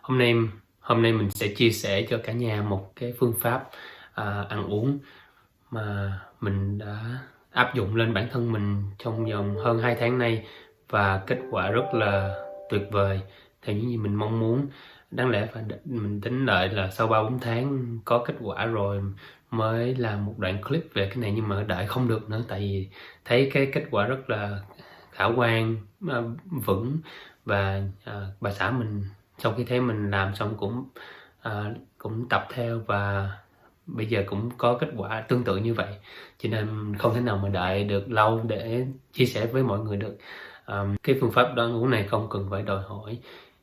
Hôm nay hôm nay mình sẽ chia sẻ cho cả nhà một cái phương pháp, ăn uống mà mình đã áp dụng lên bản thân mình trong vòng hơn 2 tháng nay và kết quả rất là tuyệt vời theo những gì mình mong muốn. Đáng lẽ phải mình tính đợi là sau 3-4 tháng có kết quả rồi mới làm một đoạn clip về cái này, nhưng mà đợi không được nữa, tại vì thấy cái kết quả rất là khả quan, vững. Và, bà xã mình sau khi thấy mình làm xong cũng tập theo và bây giờ cũng có kết quả tương tự như vậy, cho nên không thể nào mà đợi được lâu để chia sẻ với mọi người được. Cái phương pháp ăn uống này không cần phải đòi hỏi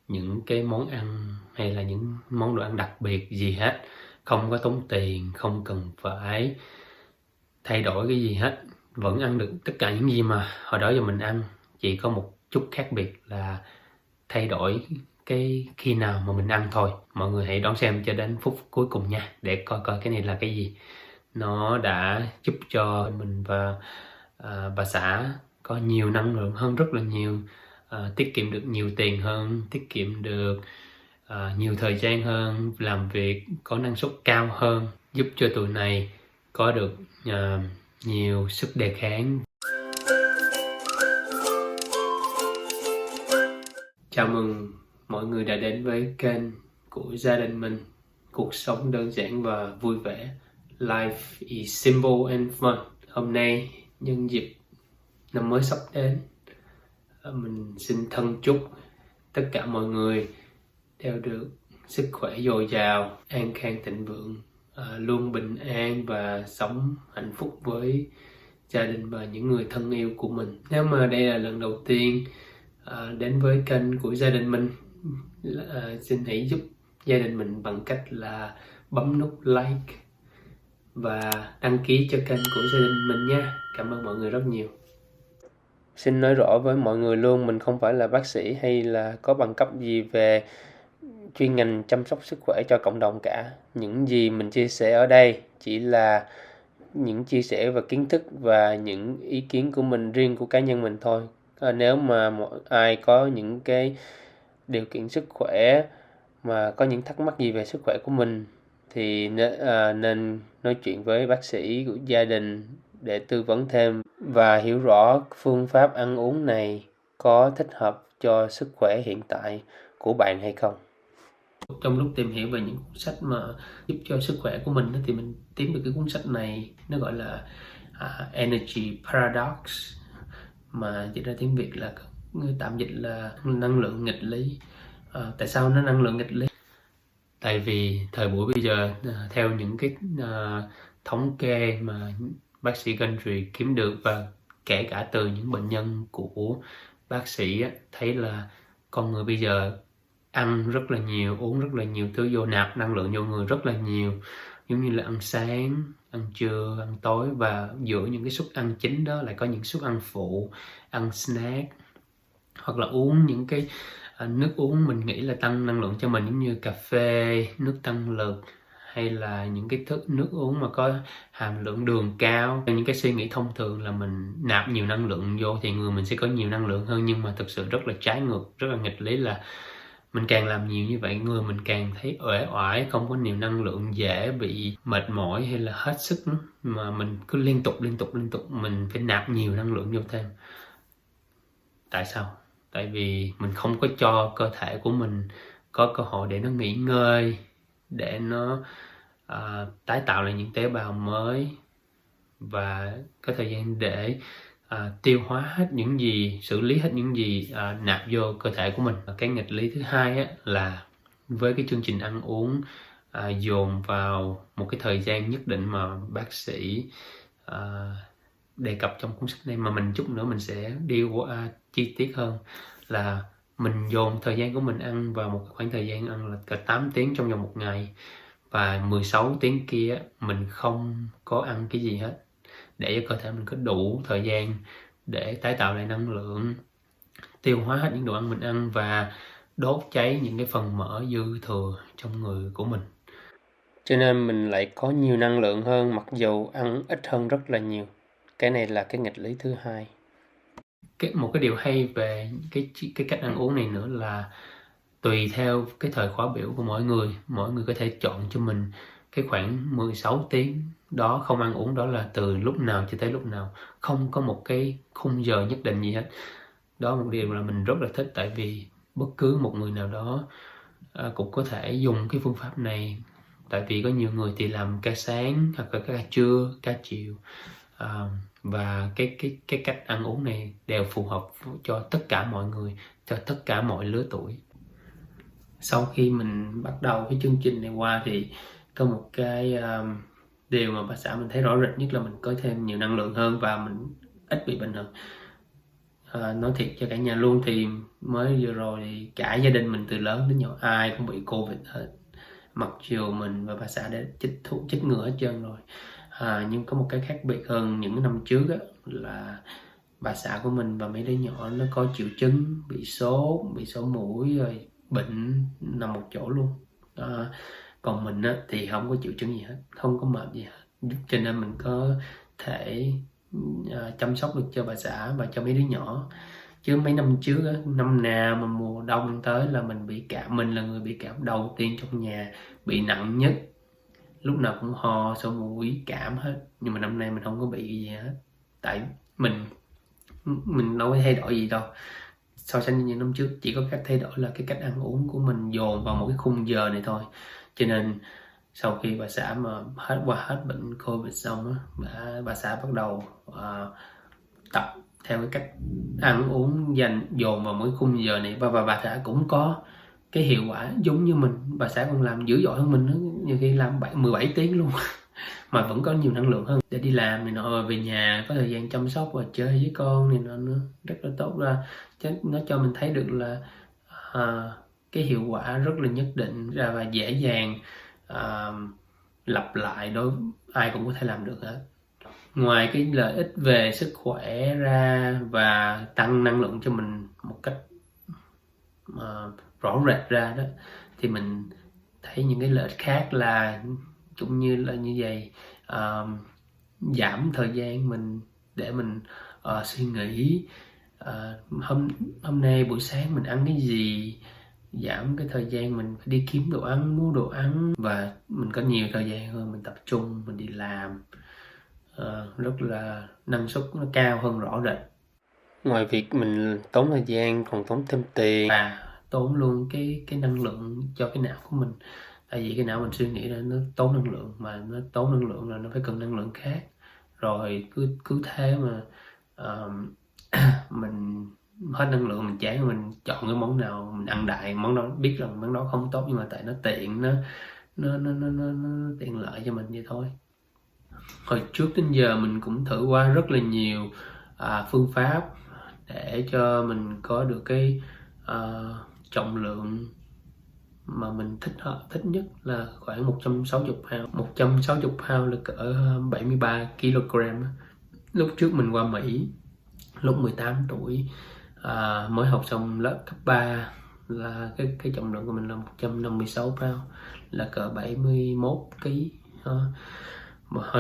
những cái món ăn hay là những món đồ ăn đặc biệt gì hết, không có tốn tiền, không cần phải thay đổi cái gì hết, vẫn ăn được tất cả những gì mà hồi đó giờ mình ăn, chỉ có một chút khác biệt là thay đổi cái khi nào mà mình ăn thôi. Mọi người hãy đón xem cho đến phút cuối cùng nha, để coi coi cái này là cái gì. Nó đã giúp cho mình và, bà xã có nhiều năng lượng hơn rất là nhiều, tiết kiệm được nhiều tiền hơn, tiết kiệm được, nhiều thời gian hơn, làm việc có năng suất cao hơn, giúp cho tụi này có được, nhiều sức đề kháng. Chào mừng mọi người đã đến với kênh của gia đình mình. Cuộc sống đơn giản và vui vẻ. Life is simple and fun. Hôm nay nhân dịp năm mới sắp đến, mình xin thân chúc tất cả mọi người đều được sức khỏe dồi dào, an khang thịnh vượng, luôn bình an và sống hạnh phúc với gia đình và những người thân yêu của mình. Nếu mà đây là lần đầu tiên đến với kênh của gia đình mình, xin hãy giúp gia đình mình bằng cách là bấm nút like và đăng ký cho kênh của gia đình mình nha. Cảm ơn mọi người rất nhiều. Xin nói rõ với mọi người luôn, mình không phải là bác sĩ hay là có bằng cấp gì về chuyên ngành chăm sóc sức khỏe cho cộng đồng cả. Những gì mình chia sẻ ở đây chỉ là những chia sẻ và kiến thức và những ý kiến của mình, riêng của cá nhân mình thôi. Nếu mà ai có những cái điều kiện sức khỏe mà có những thắc mắc gì về sức khỏe của mình thì nên nói chuyện với bác sĩ của gia đình để tư vấn thêm và hiểu rõ phương pháp ăn uống này có thích hợp cho sức khỏe hiện tại của bạn hay không. Trong lúc tìm hiểu về những cuốn sách mà giúp cho sức khỏe của mình thì mình tìm được cái cuốn sách này, nó gọi là Energy Paradox, mà dịch ra tiếng Việt là tạm dịch là năng lượng nghịch lý. Tại sao nó năng lượng nghịch lý? Tại vì thời buổi bây giờ, theo những cái thống kê mà bác sĩ Gundry kiếm được và kể cả từ những bệnh nhân của bác sĩ thấy là con người bây giờ ăn rất là nhiều, uống rất là nhiều thứ vô, nạp năng lượng vô người rất là nhiều, giống như là ăn sáng, ăn trưa, ăn tối, và giữa những cái suất ăn chính đó lại có những suất ăn phụ, ăn snack hoặc là uống những cái nước uống mình nghĩ là tăng năng lượng cho mình, giống như cà phê, nước tăng lực, hay là những cái nước uống mà có hàm lượng đường cao. Những cái suy nghĩ thông thường là mình nạp nhiều năng lượng vô thì người mình sẽ có nhiều năng lượng hơn, nhưng mà thực sự rất là trái ngược, rất là nghịch lý, là mình càng làm nhiều như vậy người mình càng thấy uể oải, không có nhiều năng lượng, dễ bị mệt mỏi hay là hết sức nữa. Mà mình cứ liên tục mình phải nạp nhiều năng lượng vô thêm. Tại sao? Tại vì mình không có cho cơ thể của mình có cơ hội để nó nghỉ ngơi, để nó tái tạo lại những tế bào mới và có thời gian để tiêu hóa hết những gì, xử lý hết những gì nạp vô cơ thể của mình. Và cái nghịch lý thứ hai là với cái chương trình ăn uống dồn vào một cái thời gian nhất định mà bác sĩ đề cập trong cuốn sách này, mà mình chút nữa mình sẽ đi qua chi tiết hơn, là mình dồn thời gian của mình ăn vào một khoảng thời gian ăn là cả 8 tiếng trong vòng một ngày, và 16 tiếng kia mình không có ăn cái gì hết, để cho cơ thể mình có đủ thời gian để tái tạo lại năng lượng, tiêu hóa hết những đồ ăn mình ăn và đốt cháy những cái phần mỡ dư thừa trong người của mình. Cho nên mình lại có nhiều năng lượng hơn mặc dù ăn ít hơn rất là nhiều. Cái này là cái nghịch lý thứ hai. Một cái điều hay về cái cách ăn uống này nữa là Tùy theo cái thời khóa biểu của mỗi người có thể chọn cho mình cái khoảng 16 tiếng đó không ăn uống, đó là từ lúc nào cho tới lúc nào, không có một cái khung giờ nhất định gì hết. Đó một điều là mình rất là thích, tại vì bất cứ một người nào đó cũng có thể dùng cái phương pháp này. Tại vì có nhiều người thì làm ca sáng hoặc là ca trưa, ca chiều, và cái cách ăn uống này đều phù hợp cho tất cả mọi người, cho tất cả mọi lứa tuổi. Sau khi mình bắt đầu cái chương trình này qua thì có một cái điều mà bà xã mình thấy rõ rệt nhất là mình có thêm nhiều năng lượng hơn và mình ít bị bệnh hơn. Nói thiệt cho cả nhà luôn thì mới vừa rồi thì cả gia đình mình từ lớn đến nhỏ ai cũng bị Covid hết, mặc dù mình và bà xã đã chích ngừa hết trơn rồi. Nhưng có một cái khác biệt hơn những năm trước á, là bà xã của mình và mấy đứa nhỏ nó có triệu chứng bị sốt mũi rồi bệnh nằm một chỗ luôn. Còn mình á, thì không có triệu chứng gì hết, không có mệt gì hết, cho nên mình có thể chăm sóc được cho bà xã và cho mấy đứa nhỏ. Chứ mấy năm trước á, năm nào mà mùa đông tới là mình bị cảm, mình là người bị cảm đầu tiên trong nhà, bị nặng nhất, lúc nào cũng ho sổ mũi cảm hết. Nhưng mà năm nay mình không có bị gì hết, tại mình đâu có thay đổi gì đâu so sánh với những năm trước, chỉ có cách thay đổi là cái cách ăn uống của mình dồn vào một cái khung giờ này thôi. Cho nên sau khi bà xã mà hết bệnh Covid xong á, bà xã bắt đầu tập theo cái cách ăn uống dồn vào mỗi khung giờ này, và bà xã cũng có cái hiệu quả giống như mình. Bà xã còn làm dữ dội hơn mình nữa, nhiều khi làm 17 tiếng luôn mà vẫn có nhiều năng lượng hơn để đi làm này nọ, về nhà có thời gian chăm sóc và chơi với con này nọ nữa, rất là tốt. Ra nó cho mình thấy được là cái hiệu quả rất là nhất định ra và dễ dàng lặp lại, ai cũng có thể làm được hết. Ngoài cái lợi ích về sức khỏe ra và tăng năng lượng cho mình một cách rõ rệt ra đó, thì mình thấy những cái lợi ích khác là cũng như là như vậy. Giảm thời gian mình để mình suy nghĩ hôm nay buổi sáng mình ăn cái gì, giảm cái thời gian mình phải đi kiếm đồ ăn, mua đồ ăn, và mình có nhiều thời gian hơn, mình tập trung, mình đi làm, rất là năng suất nó cao hơn rõ rệt. Ngoài việc mình tốn thời gian còn tốn thêm tiền và tốn luôn cái năng lượng cho cái não của mình. Tại vì cái não mình suy nghĩ là nó tốn năng lượng, mà nó tốn năng lượng là nó phải cần năng lượng khác, rồi cứ thế mà mình hết năng lượng, mình chán, mình chọn cái món nào mình ăn đại, món đó biết rằng món đó không tốt nhưng mà tại nó tiện, nó tiện lợi cho mình vậy thôi. Hồi trước đến giờ mình cũng thử qua rất là nhiều phương pháp để cho mình có được cái trọng lượng mà mình thích nhất là khoảng 160 pound. 160 pound là cỡ 73 kg. Lúc trước mình qua Mỹ lúc 18 tuổi, mới học xong lớp cấp 3, là cái trọng lượng của mình là 156 pound, là cỡ 71 kg.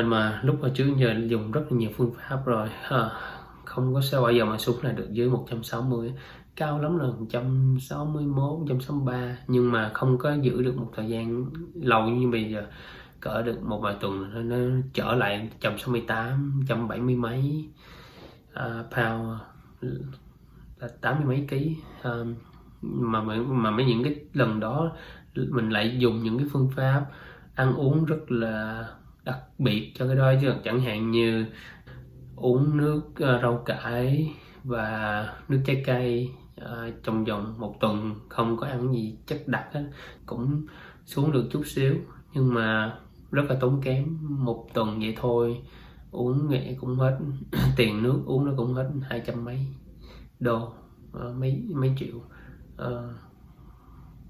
Mà lúc mà trước giờ dùng rất là nhiều phương pháp rồi, không có sao bao giờ mà xuống lại được dưới 160, cao lắm là 161, 163, nhưng mà không có giữ được một thời gian lâu như bây giờ. Cỡ được một vài tuần nó trở lại 168, 170 mấy pound, là 80 mấy ký. Mà mấy những cái lần đó mình lại dùng những cái phương pháp ăn uống rất là đặc biệt cho cái đó, chứ chẳng hạn như uống nước rau cải và nước trái cây trong vòng một tuần, không có ăn gì chất đặc hết, cũng xuống được chút xíu, nhưng mà rất là tốn kém. Một tuần vậy thôi uống nghệ cũng hết tiền nước uống nó cũng hết 200 mấy đô, mấy triệu.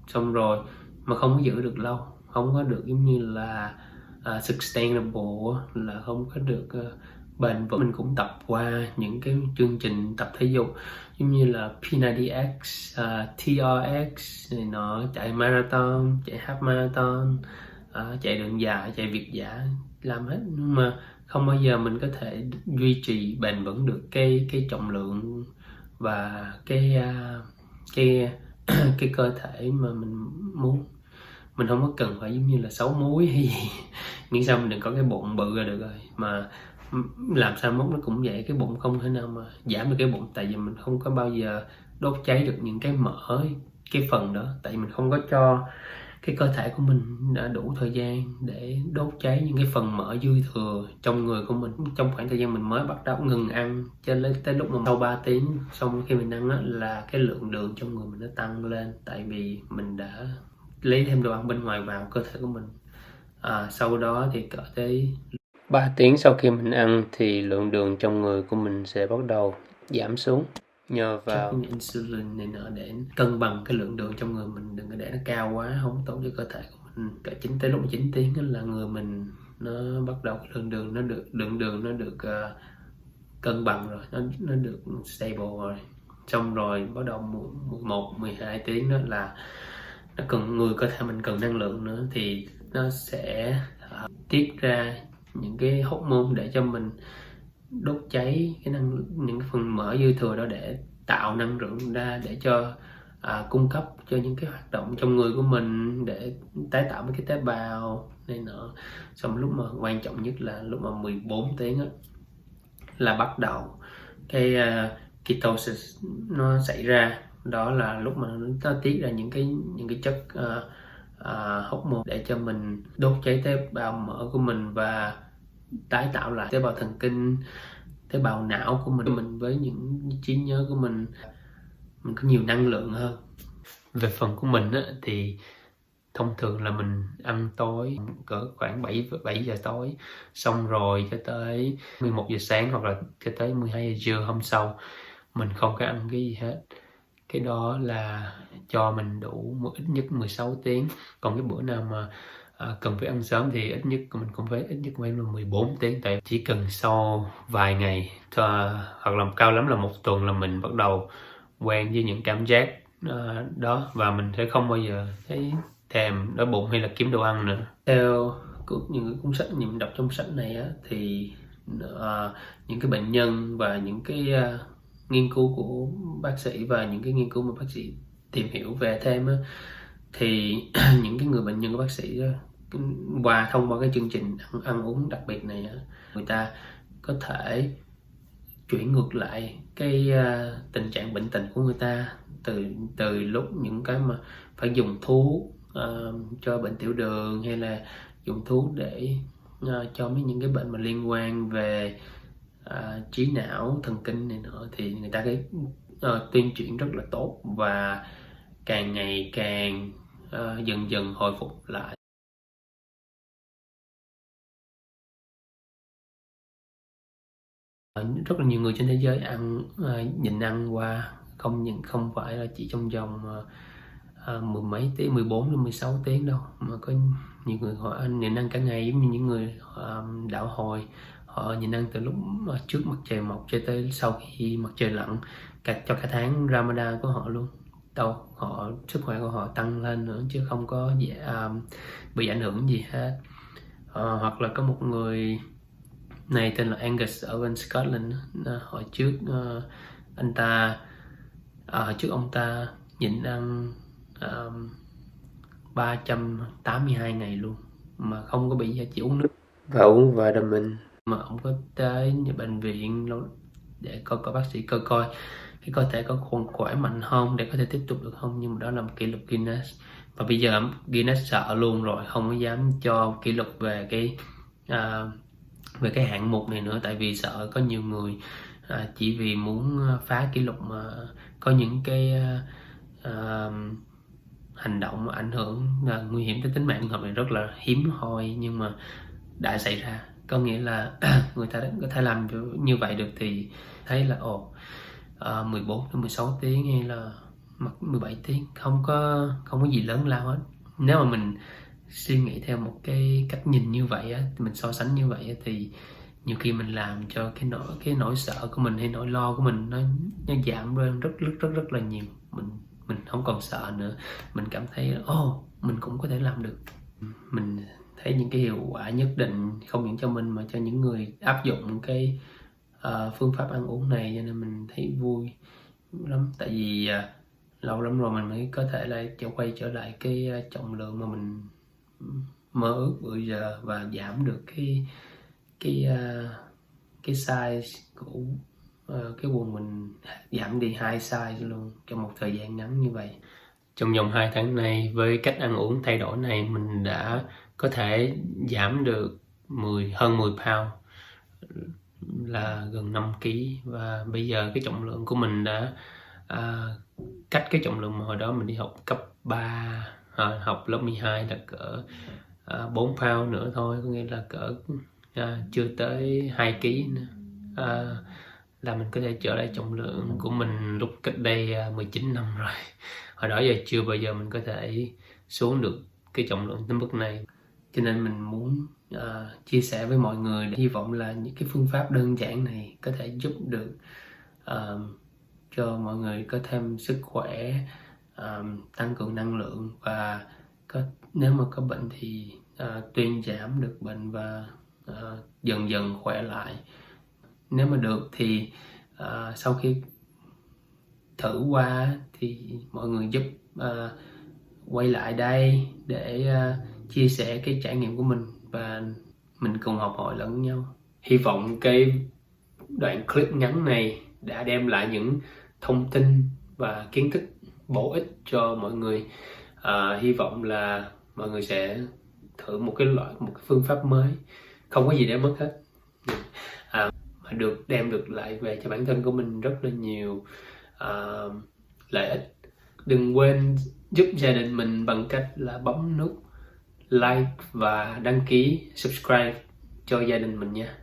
Xong rồi mà không có giữ được lâu, không có được giống như là sustainable, là không có được bền vững. Mình cũng tập qua những cái chương trình tập thể dục giống như là P90X, TRX này nọ, chạy marathon, chạy half marathon, chạy đường dài, chạy việt dã, làm hết, nhưng mà không bao giờ mình có thể duy trì bền vững được cái trọng lượng và cái cái cơ thể mà mình muốn. Mình không có cần phải giống như là 6 múi hay gì, miễn sao mình đừng có cái bụng bự là được rồi. Mà làm sao mốt nó cũng vậy, cái bụng không thể nào mà giảm được cái bụng, tại vì mình không có bao giờ đốt cháy được những cái mỡ, cái phần đó, tại vì mình không có cho cái cơ thể của mình đã đủ thời gian để đốt cháy những cái phần mỡ dư thừa trong người của mình trong khoảng thời gian mình mới bắt đầu ngừng ăn, cho đến tới lúc mà sau 3 tiếng xong khi mình ăn á, là cái lượng đường trong người mình nó tăng lên, tại vì mình đã lấy thêm đồ ăn bên ngoài vào cơ thể của mình. Sau đó thì cỡ tới 3 tiếng sau khi mình ăn thì lượng đường trong người của mình sẽ bắt đầu giảm xuống, nhờ vào insulin này nọ để cân bằng cái lượng đường trong người mình, đừng có để nó cao quá, không tốt cho cơ thể của mình. Cỡ tới lúc 9 tiếng là người mình nó bắt đầu lượng đường nó được cân bằng rồi, nó được stable rồi. Xong rồi bắt đầu 11, 12 tiếng đó là nó người cơ thể mình cần năng lượng nữa, thì nó sẽ tiết ra những cái hormone để cho mình đốt cháy những cái phần mỡ dư thừa đó để tạo năng lượng ra, để cho cung cấp cho những cái hoạt động trong người của mình, để tái tạo mấy cái tế bào này nọ. Xong lúc mà quan trọng nhất là lúc mà 14 tiếng á, là bắt đầu cái ketosis nó xảy ra. Đó là lúc mà nó tiết ra những cái chất hormone để cho mình đốt cháy tế bào mỡ của mình và tái tạo lại tế bào thần kinh, tế bào não của mình với những trí nhớ của mình có nhiều năng lượng hơn. Về phần của mình á, thì thông thường là mình ăn tối cỡ khoảng 7 giờ tối, xong rồi cho tới 11 giờ sáng hoặc là cho tới 12 giờ trưa hôm sau mình không có ăn cái gì hết. Cái đó là cho mình đủ ít nhất 16 tiếng. Còn cái bữa nào mà cần phải ăn sớm thì ít nhất mình cũng phải là 14 tiếng, tại chỉ cần sau vài ngày hoặc là cao lắm là một tuần là mình bắt đầu quen với những cảm giác đó, và mình sẽ không bao giờ thấy thèm đói bụng hay là kiếm đồ ăn nữa. Theo những cái cuốn sách mình đọc trong sách này á, thì những cái bệnh nhân và những cái nghiên cứu của bác sĩ và những cái nghiên cứu mà bác sĩ tìm hiểu về thêm á, thì những cái người bệnh nhân của bác sĩ á, thông qua cái chương trình ăn uống đặc biệt này á, người ta có thể chuyển ngược lại cái tình trạng bệnh tình của người ta từ lúc những cái mà phải dùng thuốc cho bệnh tiểu đường, hay là dùng thuốc để cho những cái bệnh mà liên quan về trí não, thần kinh này nọ, thì người ta cái tuyên truyền rất là tốt và càng ngày càng dần dần hồi phục lại. Rất là nhiều người trên thế giới nhịn ăn qua không phải là chỉ trong vòng mười mấy tiếng, 14 đến 16 tiếng đâu, mà có nhiều người họ nhịn ăn cả ngày, giống như những người đạo hồi, họ nhịn ăn từ lúc trước mặt trời mọc cho tới sau khi mặt trời lặn, cho cả tháng Ramadan của họ luôn. Sức khỏe của họ tăng lên nữa chứ không có bị ảnh hưởng gì hết. Hoặc là có một người này tên là Angus ở bên Scotland. Hồi trước ông ta nhịn ăn 382 ngày luôn mà không có bị, chỉ uống nước và uống vitamin. Mà ông có tới bệnh viện để có bác sĩ coi cái cơ thể có còn khỏe mạnh không, để có thể tiếp tục được không. Nhưng mà đó là một kỷ lục Guinness, và bây giờ Guinness sợ luôn rồi, không có dám cho kỷ lục về cái hạng mục này nữa, tại vì sợ có nhiều người chỉ vì muốn phá kỷ lục mà có những cái hành động mà ảnh hưởng nguy hiểm tới tính mạng. Hợp này rất là hiếm hoi nhưng mà đã xảy ra. Có nghĩa là người ta có thể làm như vậy được thì thấy là 14 đến 16 tiếng hay là 17 tiếng không có gì lớn lao hết. Nếu mà mình suy nghĩ theo một cái cách nhìn như vậy á, mình so sánh như vậy á, thì nhiều khi mình làm cho cái nỗi sợ của mình hay nỗi lo của mình nó giảm lên rất là nhiều. Mình không còn sợ nữa, mình cảm thấy mình cũng có thể làm được. Mình thấy những cái hiệu quả nhất định không những cho mình mà cho những người áp dụng cái phương pháp ăn uống này, cho nên mình thấy vui lắm. Tại vì lâu lắm rồi mình mới có thể quay trở lại cái trọng lượng mà mình mơ ước bữa giờ, và giảm được cái size của cái quần mình, giảm đi 2 size luôn trong một thời gian ngắn như vậy. Trong vòng 2 tháng này, với cách ăn uống thay đổi này, mình đã có thể giảm được hơn 10 pound, là gần 5 kg, và bây giờ cái trọng lượng của mình đã cách cái trọng lượng mà hồi đó mình đi học cấp 3, học lớp 12 là cỡ 4 pound nữa thôi, có nghĩa là cỡ chưa tới 2 kg nữa, là mình có thể trở lại trọng lượng của mình lúc cách đây 19 năm rồi. Hồi đó giờ chưa bao giờ mình có thể xuống được cái trọng lượng tới mức này, cho nên mình muốn chia sẻ với mọi người. Hy vọng là những cái phương pháp đơn giản này có thể giúp được cho mọi người có thêm sức khỏe, tăng cường năng lượng, và nếu mà có bệnh thì tuyên giảm được bệnh và dần dần khỏe lại. Nếu mà được thì sau khi thử qua thì mọi người giúp quay lại đây để chia sẻ cái trải nghiệm của mình, và mình cùng học hỏi lẫn nhau. Hy vọng cái đoạn clip ngắn này đã đem lại những thông tin và kiến thức bổ ích cho mọi người. Hy vọng là mọi người sẽ thử một cái phương pháp mới, không có gì để mất hết, mà đem được lại về cho bản thân của mình rất là nhiều lợi ích. Đừng quên giúp gia đình mình bằng cách là bấm nút like và đăng ký subscribe cho gia đình mình nha.